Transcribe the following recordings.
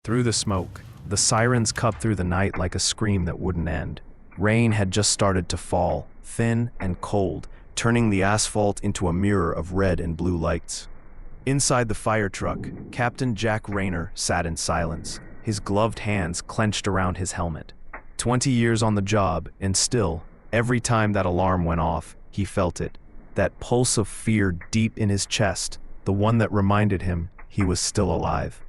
Through the smoke, the sirens cut through the night like a scream that wouldn't end. Rain had just started to fall, thin and cold, turning the asphalt into a mirror of red and blue lights. Inside the fire truck, Captain Jack Rayner sat in silence, his gloved hands clenched around his helmet. 20 years on the job, and still, every time that alarm went off, he felt it. That pulse of fear deep in his chest, the one that reminded him he was still alive.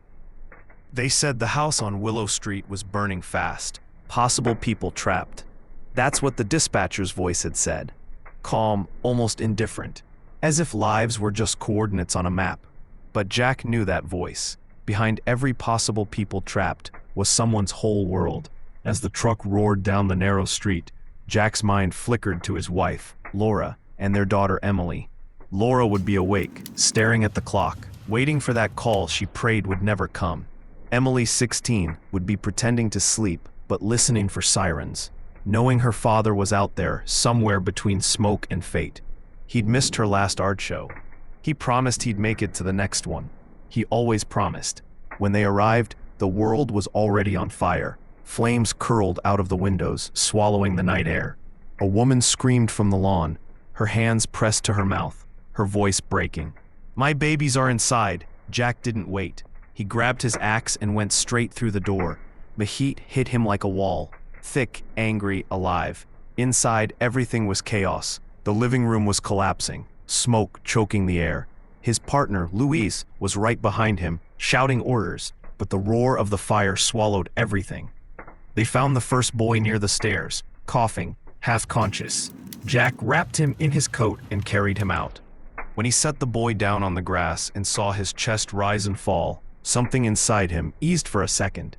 They said the house on Willow Street was burning fast, possible people trapped. That's what the dispatcher's voice had said. Calm, almost indifferent, as if lives were just coordinates on a map. But Jack knew that voice. Behind every possible people trapped was someone's whole world. As the truck roared down the narrow street, Jack's mind flickered to his wife, Laura, and their daughter Emily. Laura would be awake, staring at the clock, waiting for that call she prayed would never come. Emily, 16, would be pretending to sleep, but listening for sirens, knowing her father was out there, somewhere between smoke and fate. He'd missed her last art show. He promised he'd make it to the next one. He always promised. When they arrived, the world was already on fire. Flames curled out of the windows, swallowing the night air. A woman screamed from the lawn, her hands pressed to her mouth, her voice breaking. "My babies are inside." Jack didn't wait. He grabbed his axe and went straight through the door. The heat hit him like a wall, thick, angry, alive. Inside, everything was chaos. The living room was collapsing, smoke choking the air. His partner, Louise, was right behind him, shouting orders, but the roar of the fire swallowed everything. They found the first boy near the stairs, coughing, half-conscious. Jack wrapped him in his coat and carried him out. When he set the boy down on the grass and saw his chest rise and fall, something inside him eased for a second.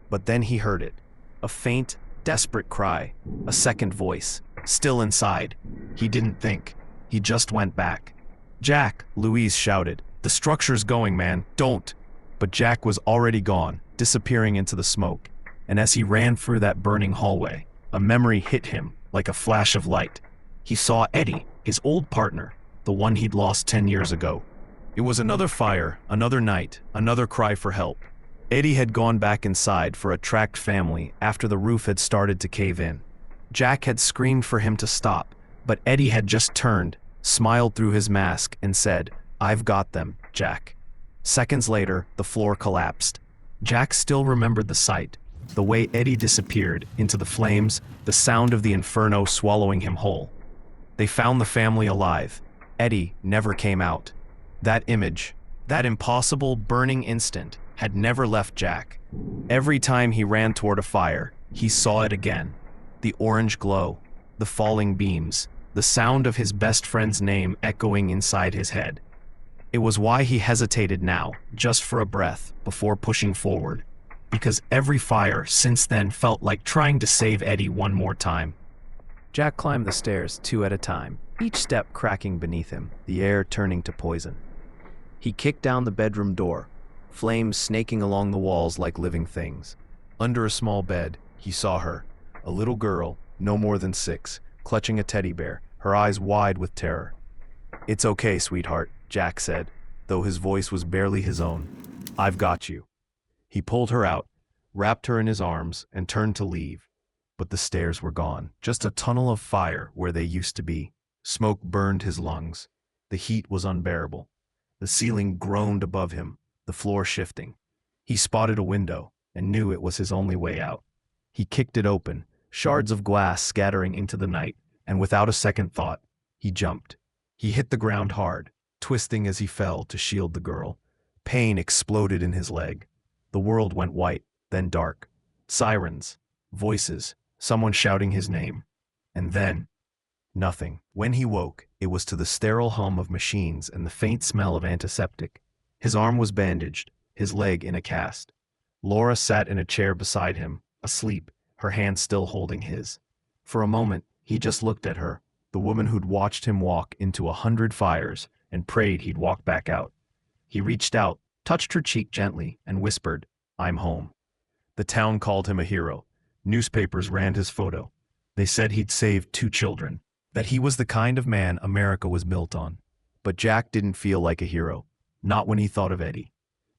But then he heard it. A faint, desperate cry. A second voice. Still inside. He didn't think. He just went back. "Jack," Louise shouted. "The structure's going, man. Don't." But Jack was already gone, disappearing into the smoke. And as he ran through that burning hallway, a memory hit him like a flash of light. He saw Eddie, his old partner, the one he'd lost 10 years ago. It was another fire, another night, another cry for help. Eddie had gone back inside for a tracked family after the roof had started to cave in. Jack had screamed for him to stop, but Eddie had just turned, smiled through his mask, and said, "I've got them, Jack." Seconds later, the floor collapsed. Jack still remembered the sight, the way Eddie disappeared into the flames, the sound of the inferno swallowing him whole. They found the family alive. Eddie never came out. That image, that impossible burning instant, had never left Jack. Every time he ran toward a fire, he saw it again. The orange glow, the falling beams, the sound of his best friend's name echoing inside his head. It was why he hesitated now, just for a breath, before pushing forward. Because every fire since then felt like trying to save Eddie one more time. Jack climbed the stairs 2 at a time, each step cracking beneath him, the air turning to poison. He kicked down the bedroom door, flames snaking along the walls like living things. Under a small bed, he saw her, a little girl, no more than 6, clutching a teddy bear, her eyes wide with terror. "It's okay, sweetheart," Jack said, though his voice was barely his own. "I've got you." He pulled her out, wrapped her in his arms, and turned to leave. But the stairs were gone, just a tunnel of fire where they used to be. Smoke burned his lungs. The heat was unbearable. The ceiling groaned above him, the floor shifting. He spotted a window and knew it was his only way out. He kicked it open, shards of glass scattering into the night, and without a second thought, he jumped. He hit the ground hard, twisting as he fell to shield the girl. Pain exploded in his leg. The world went white, then dark. Sirens, voices, someone shouting his name. And then, nothing. When he woke, it was to the sterile hum of machines and the faint smell of antiseptic. His arm was bandaged, his leg in a cast. Laura sat in a chair beside him, asleep, her hand still holding his. For a moment, he just looked at her, the woman who'd watched him walk into 100 fires and prayed he'd walk back out. He reached out, touched her cheek gently, and whispered, "I'm home." The town called him a hero. Newspapers ran his photo. They said he'd saved 2 children, that he was the kind of man America was built on. But Jack didn't feel like a hero, not when he thought of Eddie.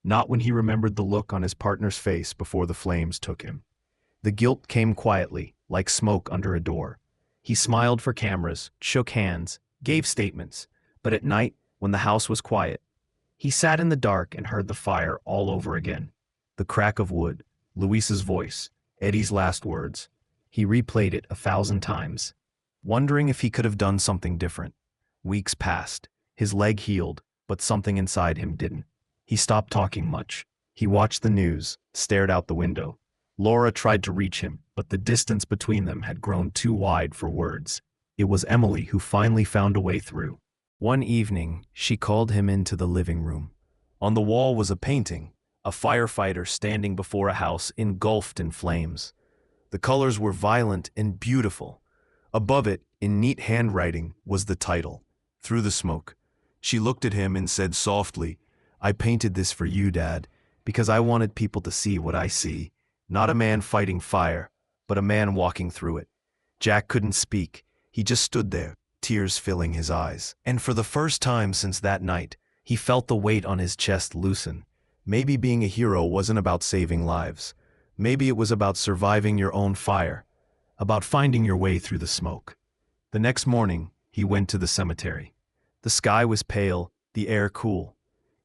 not when he remembered the look on his partner's face before the flames took him. The guilt came quietly, like smoke under a door. He smiled for cameras, shook hands, gave statements, but at night, when the house was quiet, he sat in the dark and heard the fire all over again. The crack of wood, Luis's voice, Eddie's last words. He replayed it 1,000 times, wondering if he could have done something different. Weeks passed. His leg healed, but something inside him didn't. He stopped talking much. He watched the news, stared out the window. Laura tried to reach him, but the distance between them had grown too wide for words. It was Emily who finally found a way through. One evening, she called him into the living room. On the wall was a painting, a firefighter standing before a house engulfed in flames. The colors were violent and beautiful. Above it, in neat handwriting, was the title, Through the Smoke. She looked at him and said softly, "I painted this for you, Dad, because I wanted people to see what I see. Not a man fighting fire, but a man walking through it." Jack couldn't speak. He just stood there, tears filling his eyes. And for the first time since that night, he felt the weight on his chest loosen. Maybe being a hero wasn't about saving lives. Maybe it was about surviving your own fire, about finding your way through the smoke. The next morning, he went to the cemetery. The sky was pale, the air cool.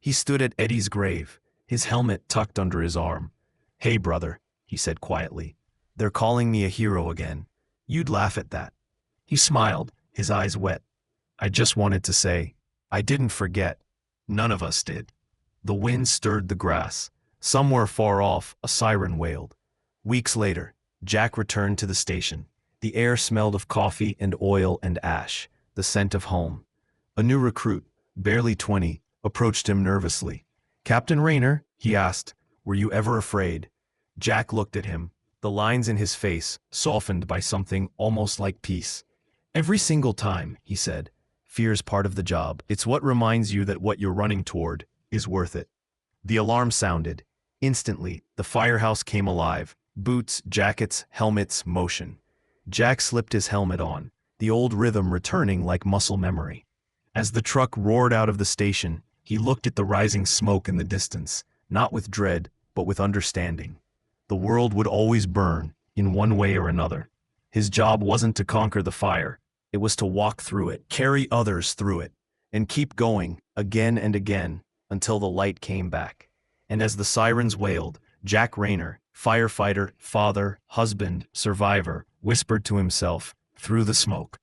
He stood at Eddie's grave, his helmet tucked under his arm. "Hey, brother," he said quietly. "They're calling me a hero again. You'd laugh at that." He smiled, his eyes wet. "I just wanted to say, I didn't forget. None of us did." The wind stirred the grass. Somewhere far off, a siren wailed. Weeks later, Jack returned to the station. The air smelled of coffee and oil and ash, the scent of home. A new recruit, barely 20, approached him nervously. "Captain Rayner," he asked, "were you ever afraid?" Jack looked at him, the lines in his face softened by something almost like peace. "Every single time," he said. "Fear's part of the job. It's what reminds you that what you're running toward is worth it." The alarm sounded. Instantly, the firehouse came alive. Boots, jackets, helmets, motion. Jack slipped his helmet on, the old rhythm returning like muscle memory. As the truck roared out of the station, he looked at the rising smoke in the distance, not with dread, but with understanding. The world would always burn, in one way or another. His job wasn't to conquer the fire. It was to walk through it, carry others through it, and keep going, again and again, until the light came back. And as the sirens wailed, Jack Rayner, firefighter, father, husband, survivor, whispered to himself, "Through the smoke."